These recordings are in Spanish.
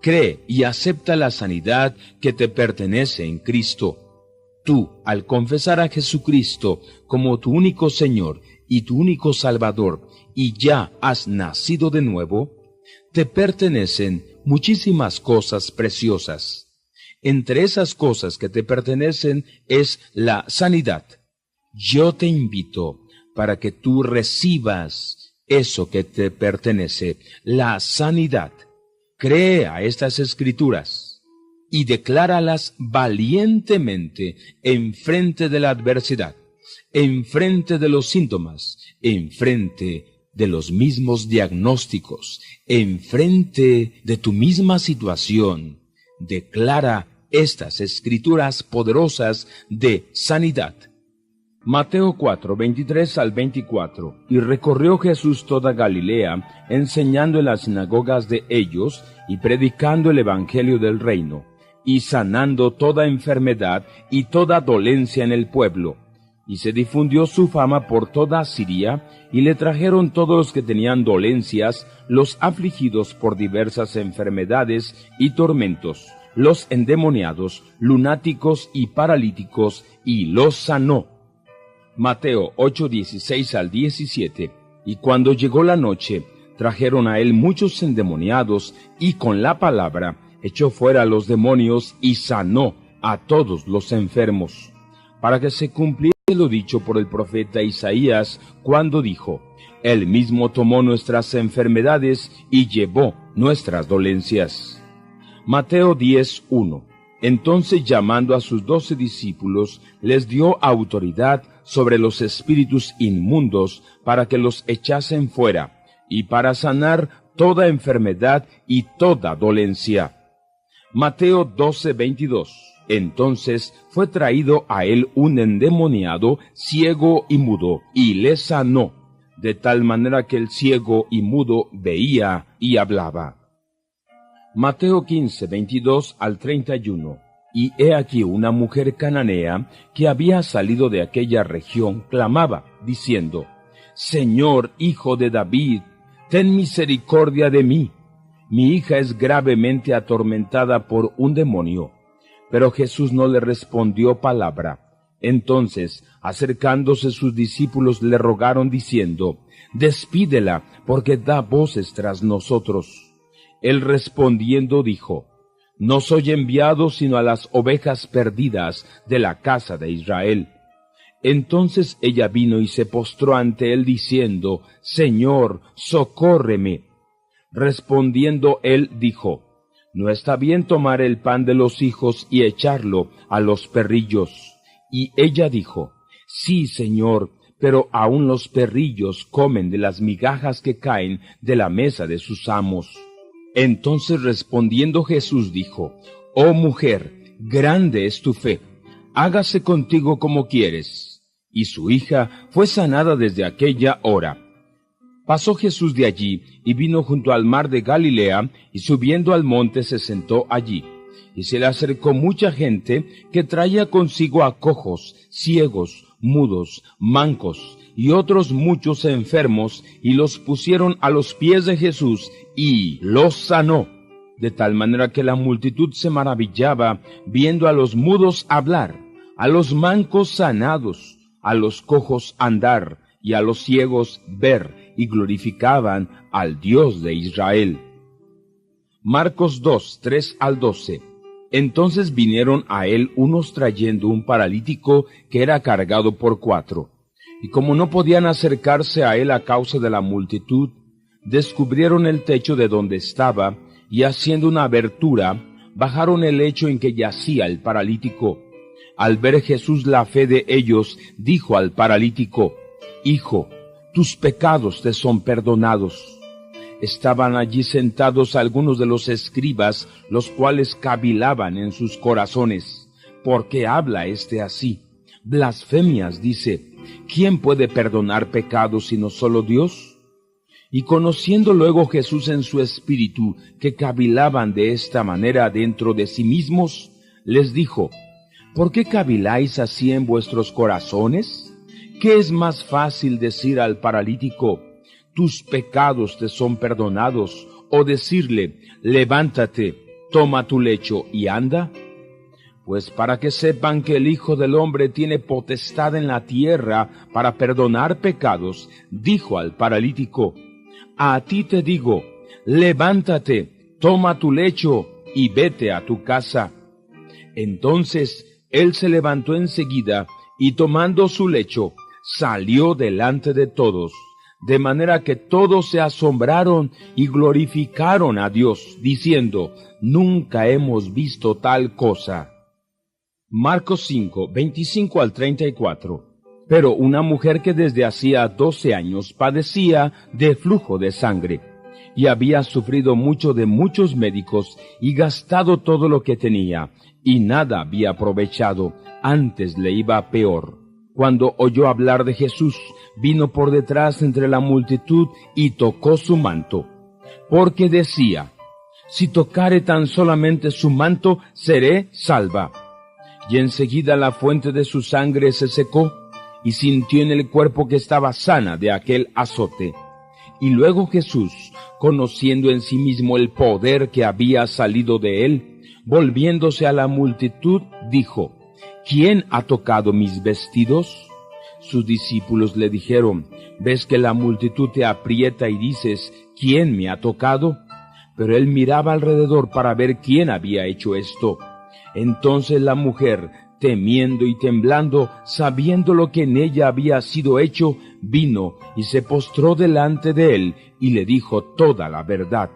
Cree y acepta la sanidad que te pertenece en Cristo. Tú, al confesar a Jesucristo como tu único Señor y tu único Salvador, y ya has nacido de nuevo, te pertenecen muchísimas cosas preciosas. Entre esas cosas que te pertenecen es la sanidad. Yo te invito para que tú recibas eso que te pertenece, la sanidad. Cree a estas escrituras y decláralas valientemente en frente de la adversidad, en frente de los síntomas, en frente de los mismos diagnósticos, en frente de tu misma situación. Declara estas escrituras poderosas de sanidad. Mateo 4, 23 al 24. Y recorrió Jesús toda Galilea, enseñando en las sinagogas de ellos, y predicando el evangelio del reino, y sanando toda enfermedad y toda dolencia en el pueblo. Y se difundió su fama por toda Siria, y le trajeron todos los que tenían dolencias, los afligidos por diversas enfermedades y tormentos, los endemoniados, lunáticos y paralíticos, y los sanó. Mateo 8, 16 al 17. Y cuando llegó la noche, trajeron a él muchos endemoniados, y con la palabra echó fuera a los demonios, y sanó a todos los enfermos, para que se cumpliera lo dicho por el profeta Isaías, cuando dijo: Él mismo tomó nuestras enfermedades y llevó nuestras dolencias. Mateo 10, 1. Entonces, llamando a sus 12 discípulos, les dio autoridad sobre los espíritus inmundos para que los echasen fuera, y para sanar toda enfermedad y toda dolencia. Mateo 12, 22. Entonces fue traído a él un endemoniado, ciego y mudo, y le sanó, de tal manera que el ciego y mudo veía y hablaba. Mateo 15, 22 al 31. Y he aquí una mujer cananea que había salido de aquella región clamaba, diciendo: Señor, Hijo de David, ten misericordia de mí. Mi hija es gravemente atormentada por un demonio. Pero Jesús no le respondió palabra. Entonces, acercándose sus discípulos, le rogaron diciendo: Despídela, porque da voces tras nosotros. Él respondiendo dijo: No soy enviado sino a las ovejas perdidas de la casa de Israel. Entonces ella vino y se postró ante él diciendo: Señor, socórreme. Respondiendo él dijo: No está bien tomar el pan de los hijos y echarlo a los perrillos. Y ella dijo: Sí, Señor, pero aun los perrillos comen de las migajas que caen de la mesa de sus amos. Entonces respondiendo Jesús dijo: Oh mujer, grande es tu fe, hágase contigo como quieres. Y su hija fue sanada desde aquella hora. Pasó Jesús de allí, y vino junto al mar de Galilea, y subiendo al monte se sentó allí. Y se le acercó mucha gente, que traía consigo a cojos, ciegos, mudos, mancos, y otros muchos enfermos, y los pusieron a los pies de Jesús, y los sanó. De tal manera que la multitud se maravillaba, viendo a los mudos hablar, a los mancos sanados, a los cojos andar, y a los ciegos ver, y glorificaban al Dios de Israel. Marcos 2, 3 al 12. Entonces vinieron a él unos trayendo un paralítico que era cargado por 4. Y como no podían acercarse a él a causa de la multitud, descubrieron el techo de donde estaba, y haciendo una abertura, bajaron el lecho en que yacía el paralítico. Al ver Jesús la fe de ellos, dijo al paralítico: Hijo, tus pecados te son perdonados. Estaban allí sentados algunos de los escribas, los cuales cavilaban en sus corazones: ¿por qué habla éste así? Blasfemias dice. ¿Quién puede perdonar pecados sino solo Dios? Y conociendo luego Jesús en su espíritu que cavilaban de esta manera dentro de sí mismos, les dijo: ¿por qué caviláis así en vuestros corazones? ¿Qué es más fácil decir al paralítico: tus pecados te son perdonados, o decirle: levántate, toma tu lecho y anda? Pues para que sepan que el Hijo del Hombre tiene potestad en la tierra para perdonar pecados, dijo al paralítico: a ti te digo, levántate, toma tu lecho y vete a tu casa. Entonces él se levantó enseguida y tomando su lecho, salió delante de todos, de manera que todos se asombraron y glorificaron a Dios, diciendo: nunca hemos visto tal cosa. Marcos 5, 25 al 34. Pero una mujer que desde hacía 12 años padecía de flujo de sangre, y había sufrido mucho de muchos médicos, y gastado todo lo que tenía, y nada había aprovechado, antes le iba peor. Cuando oyó hablar de Jesús, vino por detrás entre la multitud y tocó su manto, porque decía: si tocare tan solamente su manto, seré salva. Y enseguida la fuente de su sangre se secó, y sintió en el cuerpo que estaba sana de aquel azote. Y luego Jesús, conociendo en sí mismo el poder que había salido de él, volviéndose a la multitud, dijo: ¿quién ha tocado mis vestidos? Sus discípulos le dijeron: ¿ves que la multitud te aprieta y dices: ¿quién me ha tocado? Pero él miraba alrededor para ver quién había hecho esto. Entonces la mujer, temiendo y temblando, sabiendo lo que en ella había sido hecho, vino y se postró delante de él y le dijo toda la verdad.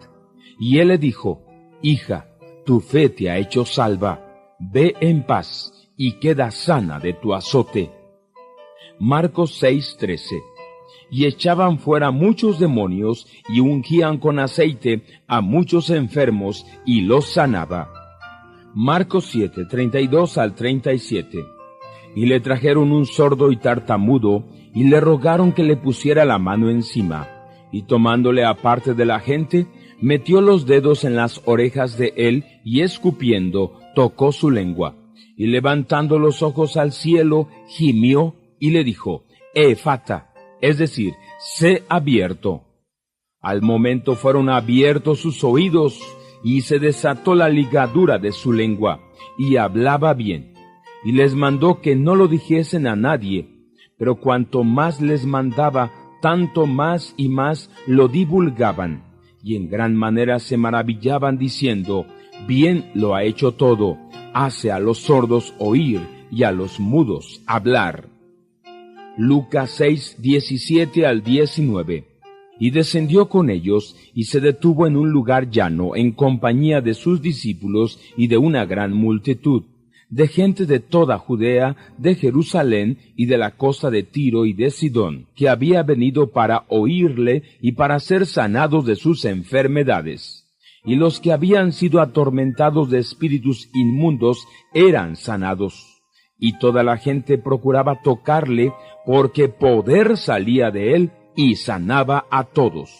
Y él le dijo: hija, tu fe te ha hecho salva, ve en paz y queda sana de tu azote. Marcos 6:13. Y echaban fuera muchos demonios y ungían con aceite a muchos enfermos y los sanaba. Marcos 7, 32 al 37. Y le trajeron un sordo y tartamudo, y le rogaron que le pusiera la mano encima. Y tomándole aparte de la gente, metió los dedos en las orejas de él, y escupiendo, tocó su lengua. Y levantando los ojos al cielo, gimió, y le dijo: Efata, es decir, sé abierto. Al momento fueron abiertos sus oídos, y se desató la ligadura de su lengua, y hablaba bien. Y les mandó que no lo dijesen a nadie, pero cuanto más les mandaba, tanto más y más lo divulgaban, y en gran manera se maravillaban diciendo: bien lo ha hecho todo, hace a los sordos oír y a los mudos hablar. Lucas 6, 17 al 19. Y descendió con ellos, y se detuvo en un lugar llano, en compañía de sus discípulos y de una gran multitud, de gente de toda Judea, de Jerusalén y de la costa de Tiro y de Sidón, que había venido para oírle y para ser sanados de sus enfermedades. Y los que habían sido atormentados de espíritus inmundos eran sanados. Y toda la gente procuraba tocarle, porque poder salía de él, y sanaba a todos.